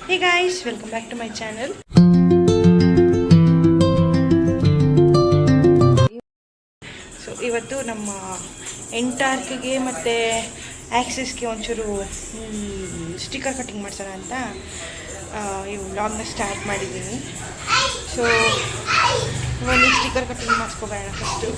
Hey guys, welcome back to my channel. So ಇವತ್ತು ನಮ್ಮ ಎಂಟಾರ್ಕ್ಗೆ ಮತ್ತು ಆ್ಯಕ್ಸಿಸ್ಗೆ ಒಂಚೂರು ಸ್ಟಿಕ್ಕರ್ ಕಟ್ಟಿಂಗ್ ಮಾಡ್ಸೋಣ ಅಂತ ಈ ವ್ಲಾಗ್ನ ಸ್ಟಾರ್ಟ್ ಮಾಡಿದ್ದೀನಿ. ಸೊ ಒಂದು ಸ್ಟಿಕ್ಕರ್ ಕಟ್ಟಿಂಗ್ ಮಾಡಿಸ್ಕೊಬೇಡ ಫಸ್ಟು.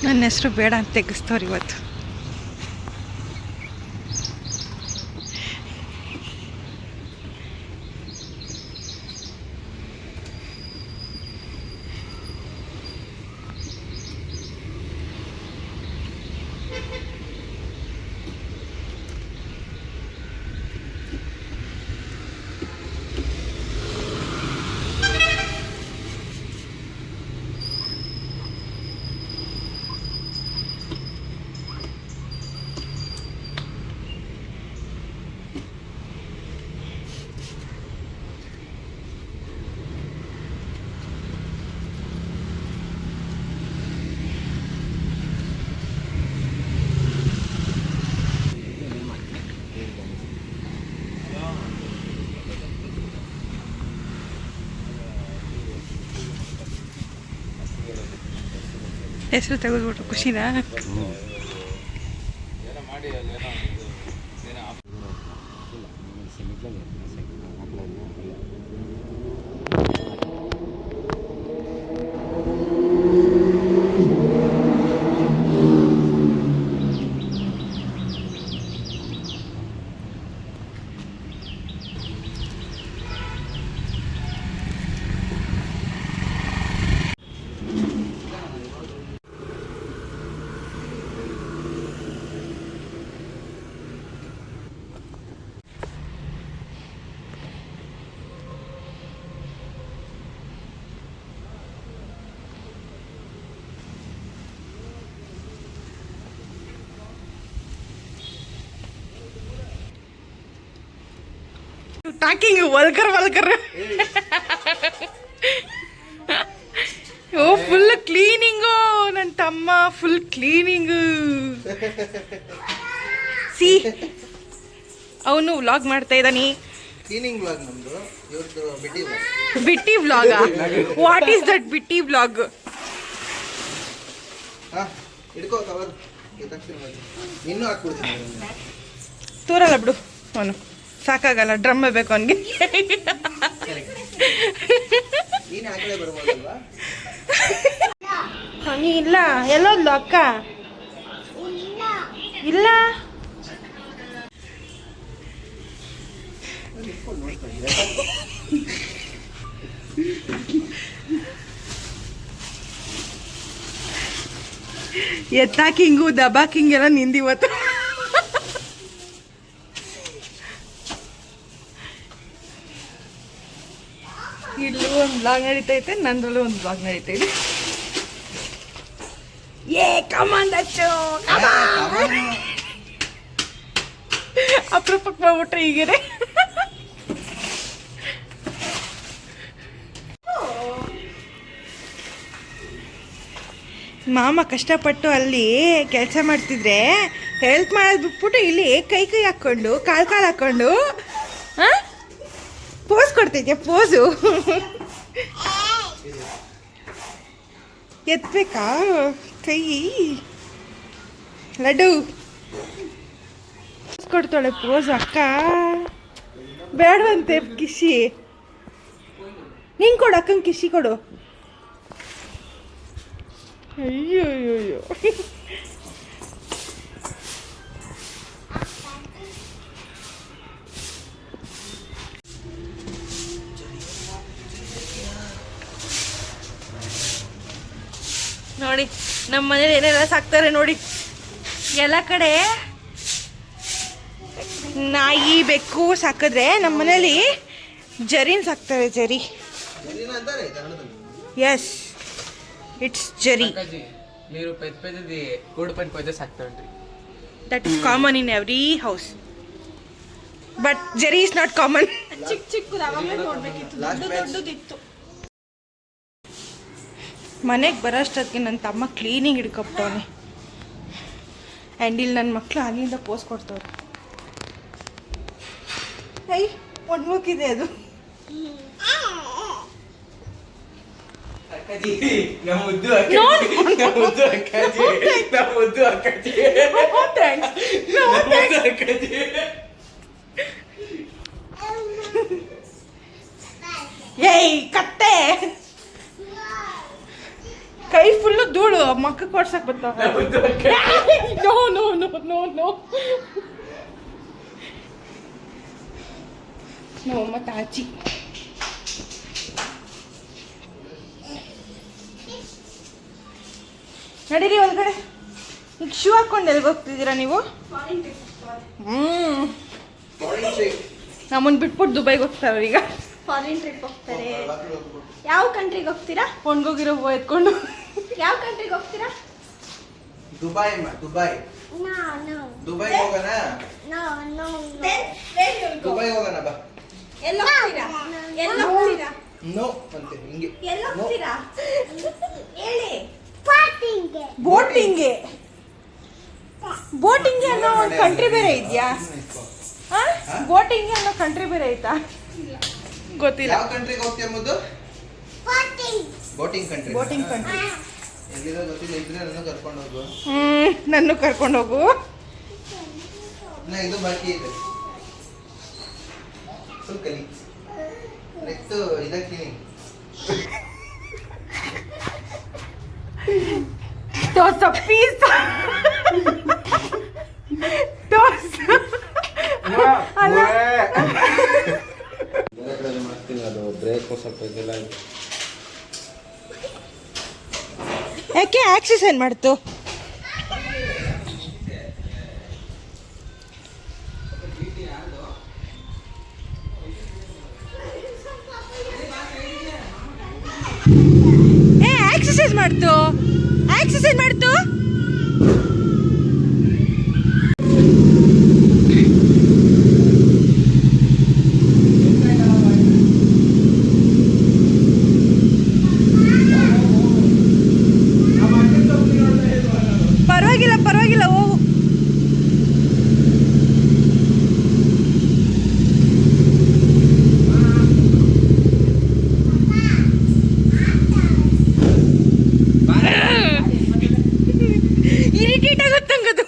ನನ್ನ ಹೆಸರು ಬೇಡ ಅಂತ ತೆಗೆಸ್ತವ್ರು ಇವತ್ತು. ಹೆಸರು ತೆಗೆದ್ಬಿಟ್ರು ಖುಷಿನಾ? ಟಾಕಿಂಗ್ ವಲ್ಕರ್ ಓ ಫುಲ್ ಕ್ಲೀನಿಂಗು ನನ್ನ ತಮ್ಮ, ಫುಲ್ ಕ್ಲೀನಿಂಗು. ಸಿ ಅವನು ವ್ಲಾಗ್ ಮಾಡ್ತಾ ಇದ್ದಾನೆ. ಕ್ಲೀನಿಂಗ್ ವ್ಲಾಗ್ ನಮ್ದು, ಇವ್ರದ್ದು ಬಿಟ್ಟಿ ವ್ಲಾಗ್. ವಾಟ್ ಈಸ್ ದಟ್ ಬಿಟ್ಟಿ ವ್ಲಾಗ್? ಹಿಡ್ಕೋ ಕವರ್ ಇನ್ನೂ ಹಾಕ್ಬಿಡ್ತೀನಿ. ತೂರಲ್ಲ ಬಿಡು, ಅವನು ಸಾಕಾಗಲ್ಲ, ಡ್ರಮ್ ಬೇಕು ಅವನಿಗೆ. ಹನಿ ಇಲ್ಲ. ಎಲ್ಲೋದ್ಲು ಅಕ್ಕ? ಇಲ್ಲ. ಎತ್ತಾಕಿಂಗು ದಬಾಕಿಂಗ್ ಎಲ್ಲ ನಿಂದಿವತ್ತು. ಇಲ್ಲೂ ಒಂದು ಬ್ಲಾಗ್ ನಡೀತೈತೆ, ನಂದ್ರಲ್ಲೂ ಒಂದು ಬ್ಲಾಗ್ ನಡೀತೈತೆ. ಕಮಾನ್ ದಚ್ಚು, ಅಪರೂಪಕ್ಕೆ ಮಾಡ್ಬಿಟ್ರೆ ಹೀಗೇನೆ. ಮಾಮ ಕಷ್ಟಪಟ್ಟು ಅಲ್ಲಿ ಕೆಲಸ ಮಾಡ್ತಿದ್ರೆ ಹೆಲ್ಪ್ ಮಾಡೋದು ಬಿಟ್ಬಿಟ್ಟು ಇಲ್ಲಿ ಕೈ ಹಾಕ್ಕೊಂಡು ಕಾಲು ಹಾಕ್ಕೊಂಡು ಪೋಸ್ ಕೊಡ್ತೈತೆ. ಪೋಸು ಎತ್ಬೇಕಾ ಕೈ? ಲಡ್ಡು ಕೊಡ್ತಾಳೆ ಪೋಸು. ಅಕ್ಕ ಬೇಡವಂತೆ ಕಿಶಿ. ನೀನು ಕೊಡು, ಅಕ್ಕಂಗೆ ಕಿಶಿ ಕೊಡು. ಅಯ್ಯೋ ಅಯ್ಯೋ ನೋಡಿ ನಮ್ಮ ಮನೇಲಿ ಏನೆಲ್ಲ ಸಾಕ್ತಾರೆ ನೋಡಿ. ಎಲ್ಲ ಕಡೆ ನಾಯಿ ಬೆಕ್ಕು ಸಾಕಿದ್ರೆ ನಮ್ಮ ಮನೇಲಿ ಜರಿನ್ ಸಾಕ್ತಾರೆ. ಜರಿ. ఎస్ ఇట్స్ జరీ. మీరు పెద్ద పెద్దది గూడు పని పోతే సాక్తాండ్రి. That is common in every house, but ಜರಿ ಇಸ್ ನಾಟ್ ಕಾಮನ್. ಚಿಕ್ಕ ಚಿಕ್ಕದು ಅವಾಗಲೇ ನೋಡ್ಬೇಕಿತ್ತು, ದೊಡ್ಡದಿತ್ತು. ಮನೆಗೆ ಬರೋಷ್ಟೊತ್ತಿಗೆ ನನ್ನ ತಮ್ಮ ಕ್ಲೀನಿಂಗ್ ಹಿಡ್ಕೊಬಿಟ್ಟವನೆ. ಆ್ಯಂಡ್ ಇಲ್ಲಿ ನನ್ನ ಮಕ್ಕಳು ಅಲ್ಲಿಂದ ಪೋಸ್ ಕೊಡ್ತವ್ರೆ. ಐ ಒಣಗೋಗಿದೆ ಅದು. ಏಯ್ ಕತ್ತೆ, ಕೈ ಫುಲ್ಲು ಧೂಳು, ಮಕ್ಕ ಕೊಡ್ಸಕ್ ಬರ್ತಾವ. No no no no no no ಮತ್ತೆ ಆಚಿ. ನಡೀರಿ ಒಳಗಡೆ. ಈಗ ಶೂ ಹಾಕೊಂಡು ಎಲ್ಲಿಗೆ ಹೋಗ್ತಿದ್ದೀರಾ ನೀವು? ನಮ್ಮನ್ನು ಬಿಟ್ಬಿಟ್ಟು ದುಬೈಗೆ ಹೋಗ್ತಾರೆ ಈಗ. ಫಾರಿನ್ ಟ್ರಿಪ್ ಹೋಗ್ತಾರೆ. ಯಾವ ಕಂಟ್ರಿಗೆ ಹೋಗ್ತೀರಾ? ಒಣ್ಗೋಗಿರೋ ಹೂವು ಎತ್ಕೊಂಡು. ಯಾವ ಕಂಟ್ರಿಗೆ ಹೋಗ್ತೀರಾ? ದುಬೈ. ದುಬೈ ದುಬೈ ಹೋಗೋಣ. ದುಬೈ ಹೋಗೋಣ ಬಾ. ಎಲ್ಲ ಹೋಗ್ತೀರಾ? ಎಲ್ಲ ಹೋಗ್ತೀರಾ? ನೋ ಅಂತೆ ಹಿಂಗೆ. ಎಲ್ಲ ಹೋಗ್ತೀರಾ ಹೇಳಿ. ಬೋಟಿಂಗ್ಗೆ. ಬೋಟಿಂಗ್ಗೆ ಅನ್ನೋ ಒಂದು ಕಂಟ್ರಿ ಬೇರೆ ಇದೆಯಾ? ಬೋಟಿಂಗ್ಗೆ ಅನ್ನೋ ಕಂಟ್ರಿ ಬೇರೆ ಐತಾ? ಗೊತ್ತಿಲ್ಲ. ಯಾವ ಕಂಟ್ರಿಗೆ ಹೋಗ್ತೀಯ ಮುದ್ದು? Boating country. ಬೋಟಿಂಗ್ ಕಂಟ್ರಿ ಎಲ್ಲಿರೋ ಗೊತ್ತಿಲ್ಲ. ಇದ್ರೆ ನನ್ನ ಕರ್ಕೊಂಡು ಹೋಗು. ನನ್ನ ಕರ್ಕೊಂಡು ಹೋಗು. ಇದು ಬಾಕಿ ಇದೆ. ಫುಲ್ ಕಲಿ. ನೆಕ್ಸ್ಟ್ ಇದಕ್ಕೆ ದೋಸ ಪೀಸ್. ದೋಸ ಅಲ್ಲ, ಮಾಡ್ತೀನಿ. ಅದು ಬ್ರೇಕ್ ಸ್ವಲ್ಪ ಇದೆಲ್ಲ. ಯಾಕೆ ಆಕ್ಸಿಸ್ ಏನು ಮಾಡ್ತು? ಎಕ್ಸಸೈಸ್ ಮಾಡ್ತು. ಎಕ್ಸಸೈಸ್ ಮಾಡ್ತು. ಪರವಾಗಿಲ್ಲ ಪರವಾಗಿಲ್ಲ ಹೋಗು. ಇರಿಟೇಟ್ ಆಗುತ್ತಂಗದು.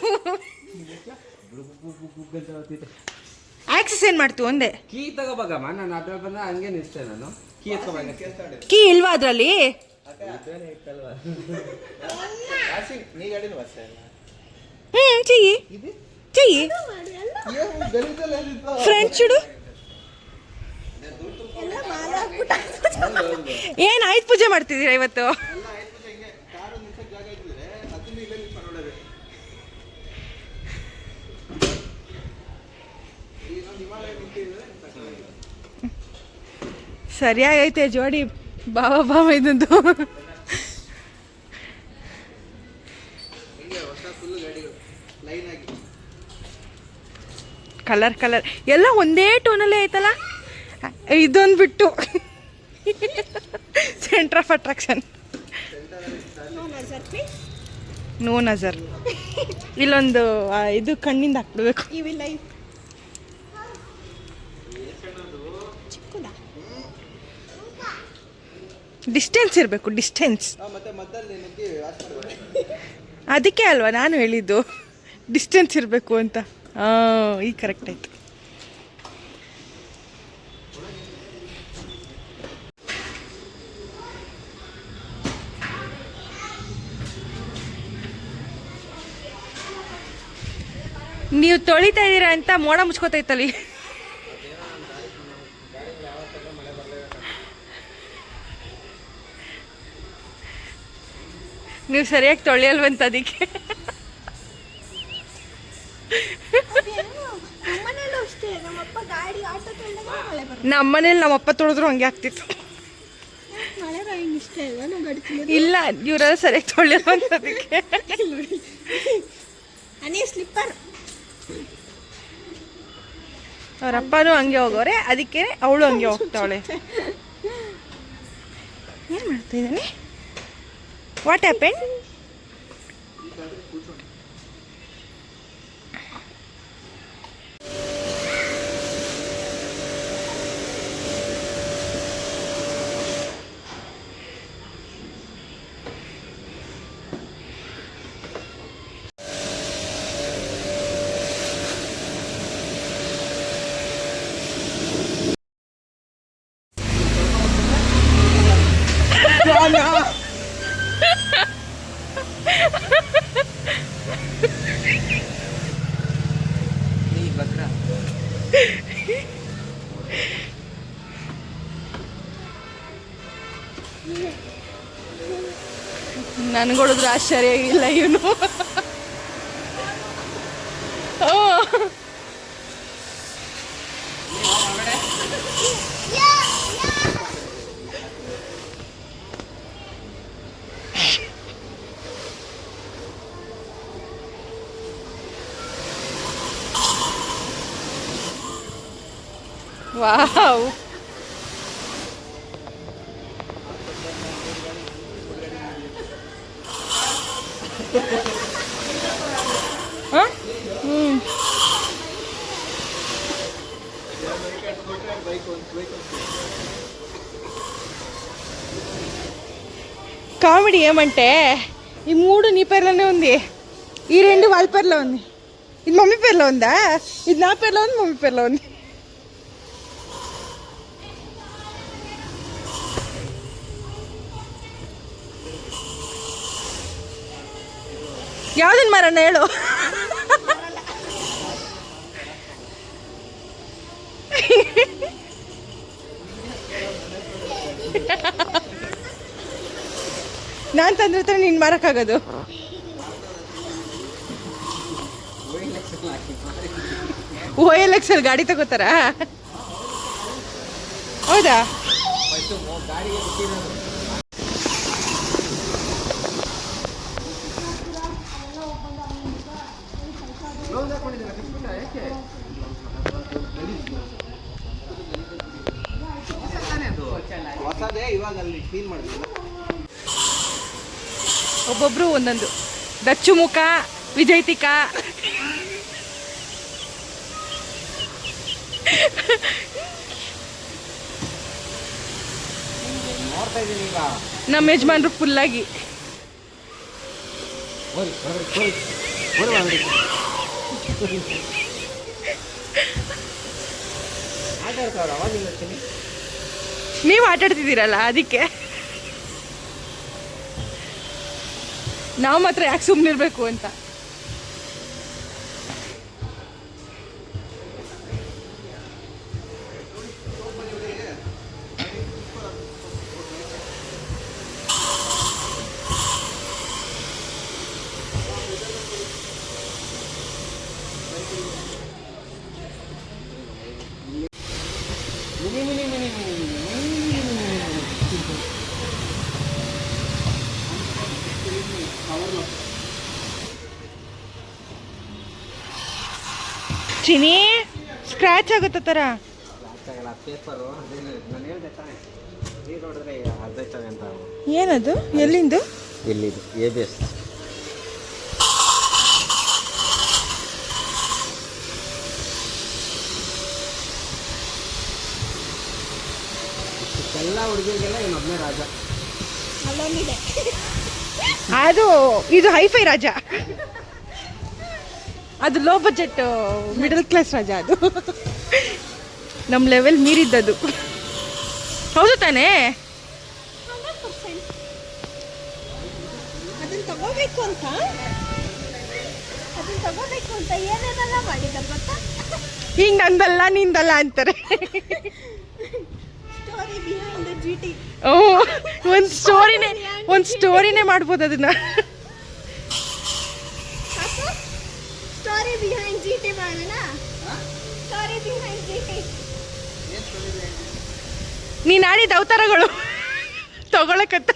ಆಕ್ಸಸ್ ಏನ್ ಮಾಡ್ತು ಒಂದೇ. ಕೀ ತಗೋಬಾಗಮ್ಮ. ನಾನು ಅದ್ರ ಬಂದ ಹಂಗೆ ನಿಲ್ಸ್ತೇನೆ. ನಾನು ಕೀ ಎತ್ಕೋಬಾಗ. ಕೀ ಇಲ್ವಾ ಅದ್ರಲ್ಲಿ? చెయ్యి చెయ్యి. ఫ్రెండ్ చూడు. ಏನ್ ಆಯ್ತು ಪೂಜೆ ಮಾಡ್ತಿದ್ದೀರಾ ಇವತ್ತು? ಸರಿಯಾಗೈತೆ ಜೋಡಿ ಬಾವ ಇದಂದು. ಕಲರ್ ಕಲರ್ ಎಲ್ಲ ಒಂದೇ ಟೋನಲ್ಲೇ ಐತಲ್ಲ. ಇದೊಂದು ಬಿಟ್ಟು ಸೆಂಟರ್ ಆಫ್ ಅಟ್ರಾಕ್ಷನ್. ನೋ ನಜರ್. ಇಲ್ಲೊಂದು ಇದು ಕಣ್ಣಿಂದ ಹಾಕ್ಬಿಡ್ಬೇಕು. ಡಿಸ್ಟೆನ್ಸ್ ಇರಬೇಕು, ಡಿಸ್ಟೆನ್ಸ್. ಅದಕ್ಕೆ ಅಲ್ವಾ ನಾನು ಹೇಳಿದ್ದು ಡಿಸ್ಟೆನ್ಸ್ ಇರಬೇಕು ಅಂತ. ಈಗ ಕರೆಕ್ಟ್ ಆಯ್ತು. ನೀವು ತೊಳಿತಾ ಇದ್ದೀರಾ ಅಂತ ಮೋಡ ಮುಚ್ಕೋತೈತಲ್ಲಿ. ನೀವು ಸರಿಯಾಗಿ ತೊಳೆಯಲ್ವಂತ ಅದಕ್ಕೆ. ನಮ್ಮನೇಲೂ ಅಷ್ಟೇ, ನಮ್ಮಪ್ಪ ಗಾಡಿ ಆಟೋ ತೊಗೊಂಡಾಗ ಮಳೆ ಬರುತ್ತೆ. ನಮ್ಮನೇಲಿ ನಮ್ಮಪ್ಪ ತೊಳೆದ್ರು ಹಂಗೆ ಆಗ್ತಿತ್ತು. ಮಳೆ ಹಿಂಗೆ ಇಷ್ಟ ಇಲ್ವಾ ನಾವು ಗಾಡಿ ತೊಳೆಯೋದು? ಇಲ್ಲ, ಇವರೆಲ್ಲ ಸರಿಯಾಗಿ ತೊಳೆಯೋದಕ್ಕೆ. ಹನಿ ಸ್ಲಿಪ್ಪರ್. ಅವರಪ್ಪನೂ ಹಂಗೆ ಹೋಗೋರೆ, ಅದಕ್ಕೆ ಅವಳು ಹಂಗೆ ಹೋಗ್ತಾವಳೆ. ಏನು ಮಾಡ್ತಾ ಇದ್ದಾನೆ? What happen? ನನ್ಗೊಳಿದ್ರೆ ಆಶ್ಚರ್ಯ ಇಲ್ಲ ಇವನು. ವಾವ್, కామెడీ ఏమంటే ఈ మూడు నీ పేర్లోనే ఉంది, ఈ రెండు వాళ్ళ పేర్లో ఉంది, ఇది మమ్మీ పేర్లో ఉందా, ఇది నా పేర్లో ఉంది, మమ్మీ పేర్లో ఉంది. ಯಾವ್ದನ್ ಮಾರಣ್ಣ ಹೇಳು? ನಾನ್ ತಂದಿರ್ತಾನೆ ನೀನ್ ಮಾರಕ್ಕಾಗೋದು? OLX ಅಲ್ಲಿ ಗಾಡಿ ತಗೋತಾರ? ಹೌದಾ? ಹೊಸದೇ ಇವಾಗ ಅಲ್ಲಿ ಕ್ಲೀನ್ ಮಾಡಿದ್ವಿ. ಒಬ್ಬೊಬ್ರು ಒಂದೊಂದು, ದಚ್ಚು ಮುಖ, ವಿಜಯ್ತಿಕ. ನೋಡ್ತಾ ಇದ್ದೀನಿ ಈಗ. ನಮ್ಮ ಯಜಮಾನ್ರು ಫುಲ್ಲಾಗಿ ಆಟಾಡ್ತಾವ್ರ ಅವಾಗಿಂದ. ನೀವು ಆಟಾಡ್ತಿದ್ದೀರಲ್ಲ ಅದಕ್ಕೆ. ನಾವು ಮಾತ್ರ ಯಾಕೆ ಸುಮ್ಮನಿರ್ಬೇಕು ಅಂತ. ಚಿನಿ ಸ್ಕ್ರಾಚ್ ಆಗುತ್ತೆ ಥರ. ಪೇಪರು ನಾನು ಹೇಳ್ದೆ ತಾನೆ, ನೀರು ನೋಡಿದ್ರೆ ಅರ್ಧೈತವೆ ಅಂತ. ಏನದು? ಎಲ್ಲಿಂದು? ಎಲ್ಲಿದು? ABS. ಎಲ್ಲ ಹುಡುಗಿರಿಗೆಲ್ಲ ಇನ್ನೊಬ್ಬನೇ ರಾಜ. ಅಲ್ಲೊಂದಿದೆ. ಅದು ಇದು ಹೈಫೈ ರಾಜ, ಅದು ಲೋ ಬಜೆಟ್ ಮಿಡಲ್ ಕ್ಲಾಸ್ ರಾಜ. ಅದು ನಮ್ಮ ಲೆವೆಲ್ ಮೀರಿದ್ದದು. ಹೌದು ತಾನೇ? 100%. ಅದನ್ನ ತಗೋಬೇಕು ಅಂತ ಏನೇನೆಲ್ಲ ಮಾಡಿದ್ದಾರೆ ಗೊತ್ತಾ? ಹಿಂಗೆ ನಂದಲ್ಲ ನಿಂದಲ್ಲ ಅಂತಾರೆ. Story behind the GT. ಒಂದು ಸ್ಟೋರಿನೇ ಮಾಡ್ಬೋದು ಅದನ್ನ. ಸ್ಟೋರಿ ಬಿಹೈಂಡ್ ಮಾಡೋಣ ಸ್ಟೋರಿ ಬಿಹೈಂಡ್ ಇಟ್. ನೀನ್ ಆಡಿದ ಅವತಾರಗಳು ತಗೊಳಕತ್ತ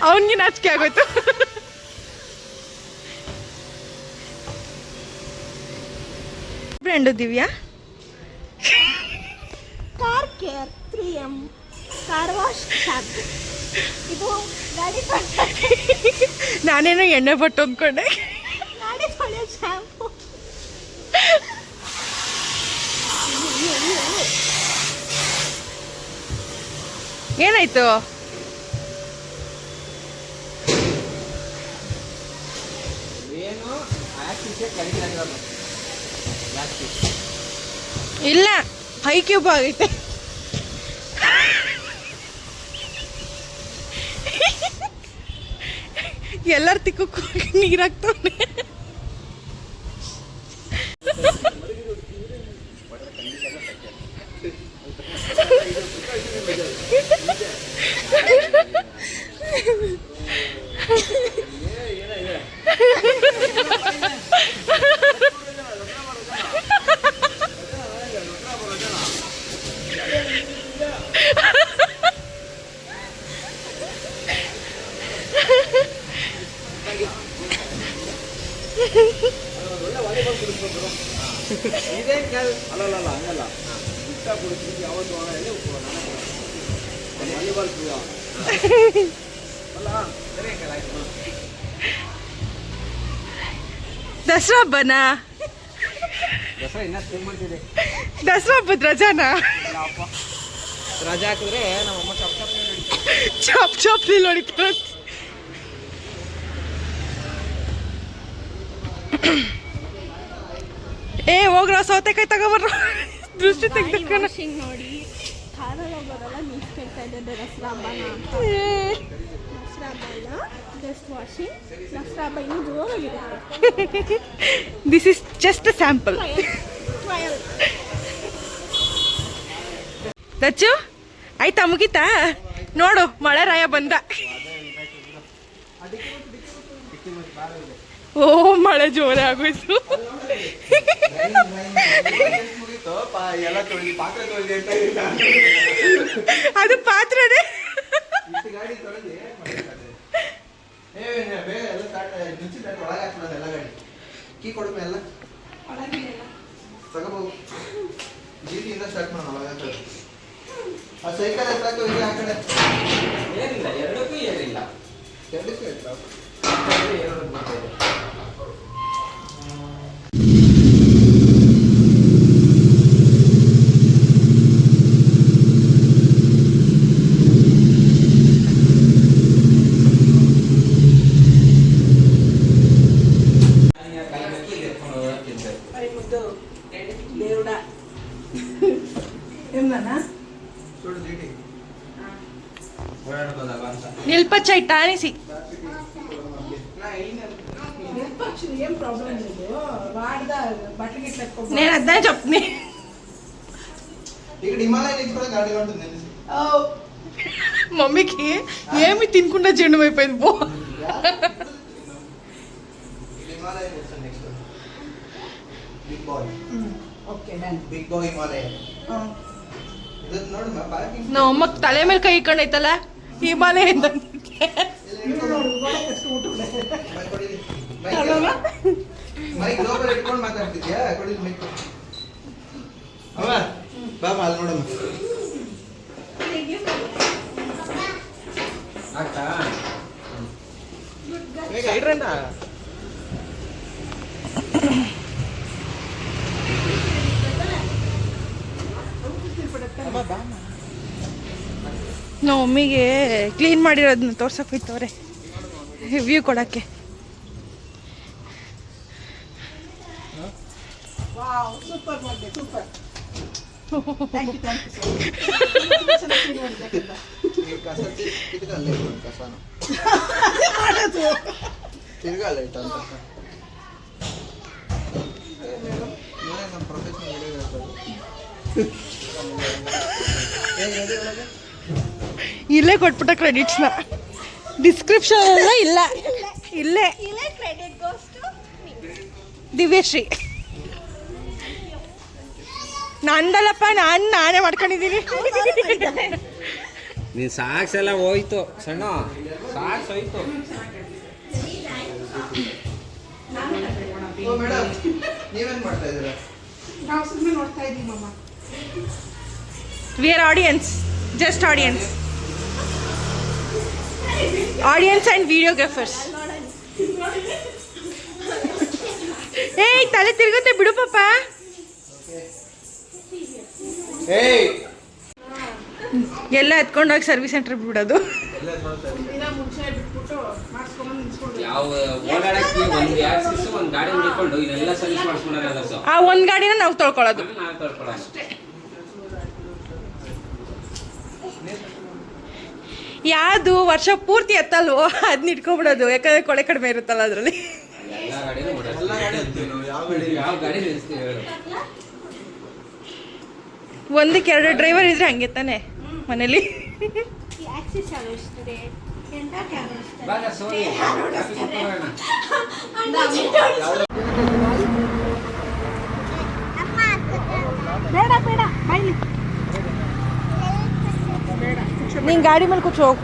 ಅವನಿಗೆ ನಾಚಿಕೆ ಆಗೋಯ್ತು. Brand Divya car care 3M car wash shampoo. ಇದು ಗಾಡಿ ನಾನೇನೋ ಎಣ್ಣೆ ಬಟ್ಟು ಅಂದ್ಕೊಂಡೆ. ಗಾಡಿ ತೊಳೆಯೋ ಶಾಂಪು. ಏನಾಯ್ತು? ಏನು ಆಕ್ಸಿಡೆ ಕಡಿಮೆ ಆಗಿರೋದು ಇಲ್ಲ, ಹೈ ಕ್ಯೂಬ್ ಆಗೈತೆ. ಎಲ್ಲರ ತಿಕ್ಕಕ್ಕೆ ಹೋಗಿ ನೀರಾಗ್ತವನೆ. ಅಲ್ಲ ಹಂಗಲ್ಲ ಇಷ್ಟ ಕೊಡ್ತೀವಿ ಯಾವತ್ತು ಎಲ್ಲಿ ವಾಲಿಬಾಲ್ ಪ್ರಿಯ ಅಲ್ಲ ಸರಿ ಅಂಕಲ್ ಆಯ್ತು. ದಸರಾ ಹಬ್ಬನಾ? ದಸರಾ ಇನ್ನೂ ಸ್ಪೆಂಡ್ ಮಾಡ್ತಿದೆ. ದಸರಾ ಹಬ್ಬದ ರಜಾನಾ? ರಜಾ ಹಾಕಿದ್ರೆ ನಮ್ಮಮ್ಮ ಚಾಪ್ ಚಾಪ್ ಇಲ್ಲಿ ಹೊಡಿತಾರೆ. ಏ ಹೋಗ್ರ ಸೌತೆಕಾಯಿ ತಗೋಬರ್ರ. ದೃಷ್ಟಿ ತೆಗ್ದಕ್ಕನ ವಾಷಿಂಗ್ ನೋಡಿ ಕಾರಲ್ಲಿ ಹೋಗೋದೆಲ್ಲ ನ್ಯೂಸ್ ಕೇಳ್ತಾ ಇದ್ದೆ ದಸರಾ ಹಬ್ಬನ ಅಂತ. ದಸರಾ ಹಬ್ಬ ಜಸ್ಟ್ ವಾಷಿಂಗ್. ದಸರಾ ಹಬ್ಬ ಇನ್ನೂ ಜೋರಾಗಿರುತ್ತೆ. This is just sample. Trial. Dachchu ಆಯ್ತಾ, ಮುಗೀತಾ? ನೋಡು ಮಳೆ ರಾಯ ಬಂದ. ಓ ಮಳೆ ಜೋರೇ ಆಗೋಯ್ತು. ಎಲ್ಲ ತೊಳಿ ಪಾತ್ರೆ ತೊಳಿ ಅಂತ ಇಲ್ಲ. ಅದು ಪಾತ್ರನೇ. ಗಾಡಿ ತೊಳೆದಿ ಬೇಗ ಎಲ್ಲ ಸ್ಟಾರ್ಟ್ ನುಚ್ಚಿ ಒಳಗೆ ಹಾಕ್ಬಿಡೋದು ಎಲ್ಲ ಗಾಡಿ. ಕೀ ಕೊಡ್ಮೆ ಎಲ್ಲ ತಗೋಬಹುದು. ಜೀಟಿಯಿಂದ ಸ್ಟಾರ್ಟ್ ಮಾಡೋಣ ಒಳಗೆ. ಆ ಸೈಕಲ್ ಎತ್ತಾಕು ಇಲ್ಲಿ ಆ ಕಡೆ ಏನಿಲ್ಲ, ಎರಡಕ್ಕೂ ಏನಿಲ್ಲ. ಎರಡಕ್ಕೂ ಎತ್ತಾಕು. చూడు జీటీ ఓడాడుతుందా బాంత నిల్పచ్చాయి టానిసి. ఏం ప్రాబ్లం లేదు వాడదా బట్టలు గిట్ల నేను అదే చెప్తున్నా. ఇక్కడ హిమాలయ నుంచి కూడా గాడిగా ఉంటుంది తెలిసి. మమ్మీకి ఏమి తినకుండా జెండు అయిపోయింది. పో హిమాలయ నుంచి next big boy. Okay done. Big boy Himalaya ಇದು ನೋಡಿ ಪಾರ್ಕಿಂಗ್. ನಮ್ಮ ಅಮ್ಮಕ್ಕೆ ತಲೆ ಮೇಲೆ ಕೈ ಇಟ್ಕೊಂಡೈತಲ್ಲ ಹಿಮಾಲಯದಿಂದ. ಮೈಕ್ ಲೋಕಲ್ ಇಟ್ಕೊಂಡು ಮಾತಾಡ್ತಿದ್ಯಾ? ಕೊಡಿ ಮೈಕ್. ಅವ ಬಾ ಅಲ್ಲಿ ನೋಡಮ್ಮ. ಆಗ್ತಾ ಸೈಡ್ ರಂಡ ನಮ್ಮ ಮಮ್ಮಿಗೆ ಕ್ಲೀನ್ ಮಾಡಿರೋದನ್ನ ತೋರ್ಸಕ್ಕೆ ಹೋಯ್ತವ್ರೆ ವ್ಯೂ ಕೊಡೋಕ್ಕೆ. ವಾವ್ ಸೂಪರ್ ಮಾಡಿದೆ ಸೂಪರ್. ಥ್ಯಾಂಕ್ ಯು ಈ ಕಸ ತಿರ್ಗಲ್ಲ ಕಸನ ತಿರ್ಗಲ್ಲ ಇಟ್ಟು ಅಂತ ನಮ್ಮ ಪ್ರೊಫೆಷನಲ್ ಇಲ್ಲೇ ಕೊಟ್ಬಿಟ್ಟ ಕ್ರೆಡಿಟ್ಸ್ನ. ಡಿಸ್ಕ್ರಿಪ್ಷನ್ ಎಲ್ಲ ಇಲ್ಲ, ಇಲ್ಲೇ. ಇಲ್ಲೇ ಕ್ರೆಡಿಟ್ ಗೋಸ್ ಟು ದಿವ್ಯಶ್ರೀ. ನಂದಲ್ಲಪ್ಪ, ನಾನೇ ಮಾಡ್ಕೊಂಡಿದ್ದೀನಿ. ನೀನು ಸಾಕ್ಸ್ ಎಲ್ಲ ಹೋಯ್ತು ಸಣ್ಣ, ಸಾಕ್ಸ್ ಹೋಯ್ತು. ಓ ಮೇಡಮ್, ನೀವೇನು ಮಾಡ್ತಾ ಇದ್ದೀರಾ? ನಾವು ಸುಮ್ಮನೆ ನೋಡ್ತಾ ಇದ್ದೀವಿ ಅಮ್ಮ. We are audience, just audience. Audience and videographers. ಏಯ್, ತಲೆ ತಿರುಗುತ್ತೆ ಬಿಡು ಪಾಪ. ಏಯ್, ಎಲ್ಲ ಎತ್ಕೊಂಡೋಗಿ ಸರ್ವಿಸ್ ಸೆಂಟರ್ ಬಿಡೋದು. ದಿನ ಮುಂಚೆ ಬಿಟ್ಬಿಟ್ಟು ಮಾಡಿಸ್ಕೊಂಬಂದು ನಿಲ್ಸ್ಕೊಂಡು ಯಾವ ಓಡಾಡಕ್ಕೆ ಒಂದು ಆಕ್ಸಿಸ್ ಒಂದು ಗಾಡಿ ಹಿಡ್ಕೊಂಡು ಇದೆಲ್ಲ ಸರ್ವಿಸ್ ಮಾಡಿಸ್ಕೊಂಡಾಗ ಸರ್ ಆ ಒಂದು ಗಾಡಿನ ನಾವು ತೊಳ್ಕೊಳ್ಳೋದು. ನಾವು ತೊಳ್ಕೊಳ್ಳೋಣ. ಯಾವುದು ವರ್ಷ ಪೂರ್ತಿ ಎತ್ತಲ್ವೋ ಅದನ್ನ ಇಟ್ಕೊಬಿಡೋದು, ಯಾಕಂದ್ರೆ ಕೊಳೆ ಕಡಿಮೆ ಇರುತ್ತಲ್ಲ ಅದರಲ್ಲಿ. ಎಲ್ಲ ಗಾಡಿನೂ ಎಲ್ಲ ಗಾಡಿ ಅಂತೀವಿ ನಾವು, ಯಾವ ಗಾಡಿ? ಯಾವ ಗಾಡಿ ನಿಲ್ಲಿಸ್ತೀವಿ ಹೇಳು. ಒಂದಕ್ಕೆ 2 ಡ್ರೈವರ್ ಇದ್ರೆ ಹಂಗೆ ತಾನೆ ಮನೇಲಿ. ಈ ಆಕ್ಸಿಸ್ ಯಾರು ಇಷ್ಟದೆ ಎಂತ ಯಾರು ಇಷ್ಟದೆ ಬಾಗ ಸೋನಿ ಕಾಫಿ ಕುಡ್ಕೊಳ್ಳೋಣ. ಬೇಡ ಬೇಡ ಬೈಲಿ ನೀನು ಗಾಡಿ ಮೇಲೆ ಕೂತ್ಕೊ ಹೋಗು.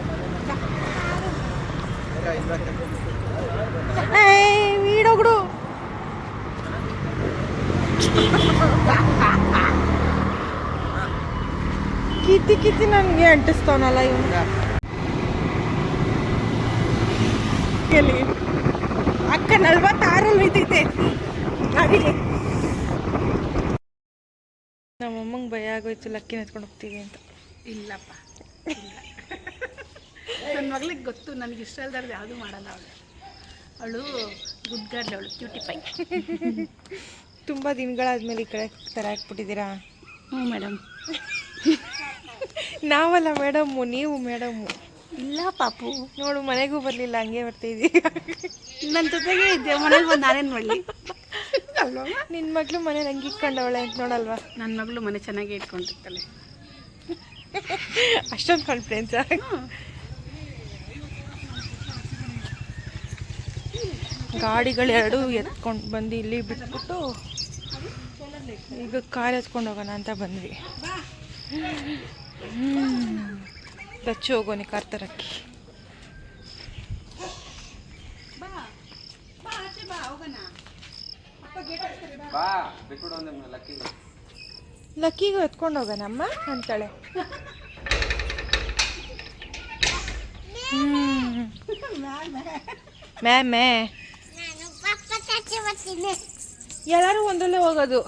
ವೀಡೋಗ್ಡು ಕಿತ್ತಿ ಕಿತ್ತಿ ನನಗೆ ಅಂಟಿಸ್ತಾವನಲ್ಲ ಇವನು. ಎಲ್ಲಿ ಅಕ್ಕ 46 ಬಿದ್ದೈತೆ ಗಾಡಿಲಿ. ನಮ್ಮಮ್ಮಂಗೆ ಭಯ ಆಗೋಯ್ತು ಲಕ್ಕಿನ ಎತ್ಕೊಂಡು ಹೋಗ್ತೀವಿ ಅಂತ. ಇಲ್ಲಪ್ಪ, ನನ್ನ ಮಗಳಿಗೆ ಗೊತ್ತು, ನನಗೆ ಇಷ್ಟ ಇಲ್ದಾರ್ದು ಯಾವುದೂ ಮಾಡಲ್ಲ ಅವಳು ಗುಡ್ಗಾಡ್ಲೆ, ಅವಳು ಕ್ಯೂಟಿ ಪೈ. ತುಂಬ ದಿನಗಳಾದ್ಮೇಲೆ ಈ ಕಡೆ ಥರ ಹಾಕ್ಬಿಟ್ಟಿದ್ದೀರಾ. ಹ್ಞೂ ಮೇಡಮ್. ನಾವಲ್ಲ ಮೇಡಮ್ಮು, ನೀವು ಮೇಡಮ್ಮು. ಇಲ್ಲ ಪಾಪು, ನೋಡು ಮನೆಗೂ ಬರಲಿಲ್ಲ, ಹಂಗೆ ಬರ್ತಿದ್ದೀವಿ. ನನ್ನ ಜೊತೆಗೆ ಇದ್ದೆ, ಮನೇಲಿ ಬಂದು ನಾನೇನು ಮಾಡಲಿ ಅಲ್ವಾ? ನಿನ್ನ ಮಗಳು ಮನೇಲಿ ಹಂಗೆ ಇಟ್ಕೊಂಡವಳೆ ಅಂತ ನೋಡಲ್ವಾ? ನನ್ನ ಮಗಳು ಮನೆ ಚೆನ್ನಾಗೇ ಇಟ್ಕೊಂಡಿರ್ತಾಳೆ. ಅಷ್ಟೊಂದು ಕಾನ್ಫಿಡೆನ್ಸಾ? ಗಾಡಿಗಳೆರಡು ಎತ್ಕೊಂಡು ಬಂದು ಇಲ್ಲಿ ಬಿಟ್ಬಿಟ್ಟು ಈಗ ಕಾರ್ ಎತ್ಕೊಂಡು ಹೋಗೋಣ ಅಂತ ಬಂದ್ವಿ. ದಚ್ಚು ಹೋಗೋನೆ ಕಾರ್ ತರಕ್ಕೆ. ಬಾ ಬಿಟ್ಬಿಡು ಒಂದು ಲಕ್ಕಿಗೆ. ಲಕ್ಕಿಗೂ ಎತ್ಕೊಂಡು ಹೋಗೋಣಮ್ಮ ಅಂತಾಳೆ. ಮ್ಯಾಮೇ ಎಲ್ಲರೂ ಒಂದಲ್ಲೇ ಹೋಗೋದು,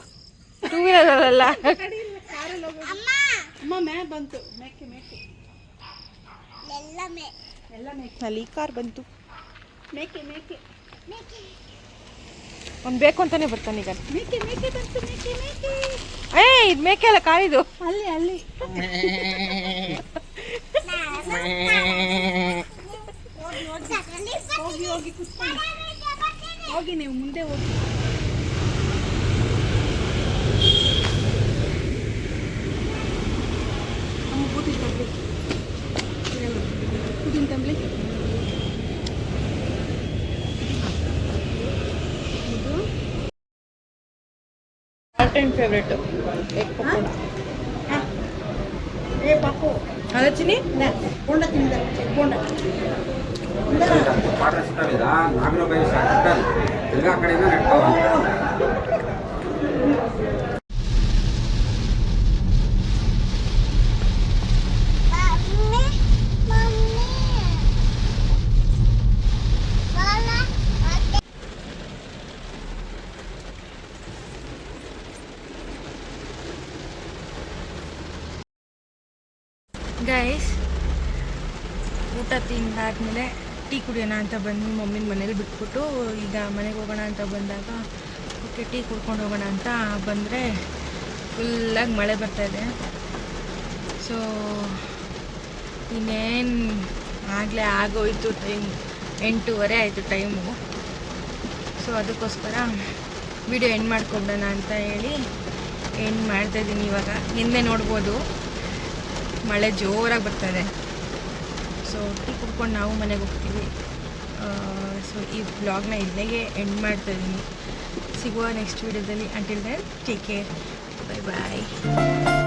2 ವೀಲರಲ್ಲ. ಅಮ್ಮ ಮೇ ಬಂತು, ಮೇಕೆ ಮೇಕೆ ಎಲ್ಲ ಮೇಕೆ ಅಲ್ಲಿ ಕಾರ್ ಬಂತು. ಮೇಕೆ ಮೇಕೆ ಅವ್ನು ಬೇಕು ಅಂತಾನೆ ಬರ್ತಾನೆ ಈಗ. ಮೇಕೆ ಮೇಕೆ ಬಂತು, ಮೇಕೆ ಮೇಕೆ. ಇದು ಮೇಕೆ ಅಲ್ಲ, ಕಾರಿದು. ಅಲ್ಲಿ ಅಲ್ಲಿ ಹೋಗಿ ಹೋಗಿ ಕುತ್ಕೊಳ್ಳಿ, ಹೋಗಿ ನೀವು ಮುಂದೆ ಹೋಗಿ. ಅಮ್ಮ ಕೂತಿನ ತಂಬ್ಲಿ, ಕೂತಿನ ತಂಬ್ಲಿ. ಇದು all time favourite egg pakoda. ಏ ಪಾಪು ಅಲ್ಲ ಚಿನ್ನಿ, ಬೋಂಡ ತಿಂದಿದ್ದಾರೆ, ಬೋಂಡ ವಾಟರ್ ಸಿಸ್ಟಮ್ ಇದೆ, ನಾಗರಬಾಯಿ ಹೋಟೆಲ್ ತಿರ್ಗಾ ಕಡೆಯಿಂದ ನೆಟ್ಕೋ. ಗೈಸ್, ಊಟ ತಿಂದಾದ್ಮೇಲೆ ಟೀ ಕುಡಿಯೋಣ ಅಂತ ಬಂದು ಮಮ್ಮಿನ ಮನೇಲಿ ಬಿಟ್ಬಿಟ್ಟು ಈಗ ಮನೆಗೆ ಹೋಗೋಣ ಅಂತ ಬಂದಾಗ ಓಕೆ ಟೀ ಕುಡ್ಕೊಂಡು ಹೋಗೋಣ ಅಂತ ಬಂದರೆ ಫುಲ್ಲಾಗಿ ಮಳೆ ಬರ್ತಾಯಿದೆ. ಸೊ ಇನ್ನೇನು ಆಗಲೇ ಆಗೋಯ್ತು, ಟೈಮ್ 8:30 ಆಯಿತು ಟೈಮು. ಸೊ ಅದಕ್ಕೋಸ್ಕರ ವಿಡಿಯೋ ಎಂಡ್ ಮಾಡ್ಕೊಬಿಡೋಣ ಅಂತ ಹೇಳಿ ಎಂಡ್ ಮಾಡ್ತಾಯಿದ್ದೀನಿ. ಇವಾಗ ಹಿಂದೆ ನೋಡ್ಬೋದು ಮಳೆ ಜೋರಾಗಿ ಬರ್ತಾಯಿದೆ. ಸೊ ಟೀ ಕುಡ್ಕೊಂಡು ನಾವು ಮನೆಗೆ ಹೋಗ್ತೀವಿ. ಸೊ ಈ ವ್ಲಾಗ್ನ ಇಲ್ಲಿಗೆ ಎಂಡ್ ಮಾಡ್ತಾಯಿದ್ದೀನಿ. ಸಿಗುವ ನೆಕ್ಸ್ಟ್ ವೀಡಿಯೋದಲ್ಲಿ. Until then take care, bye ಬಾಯ್.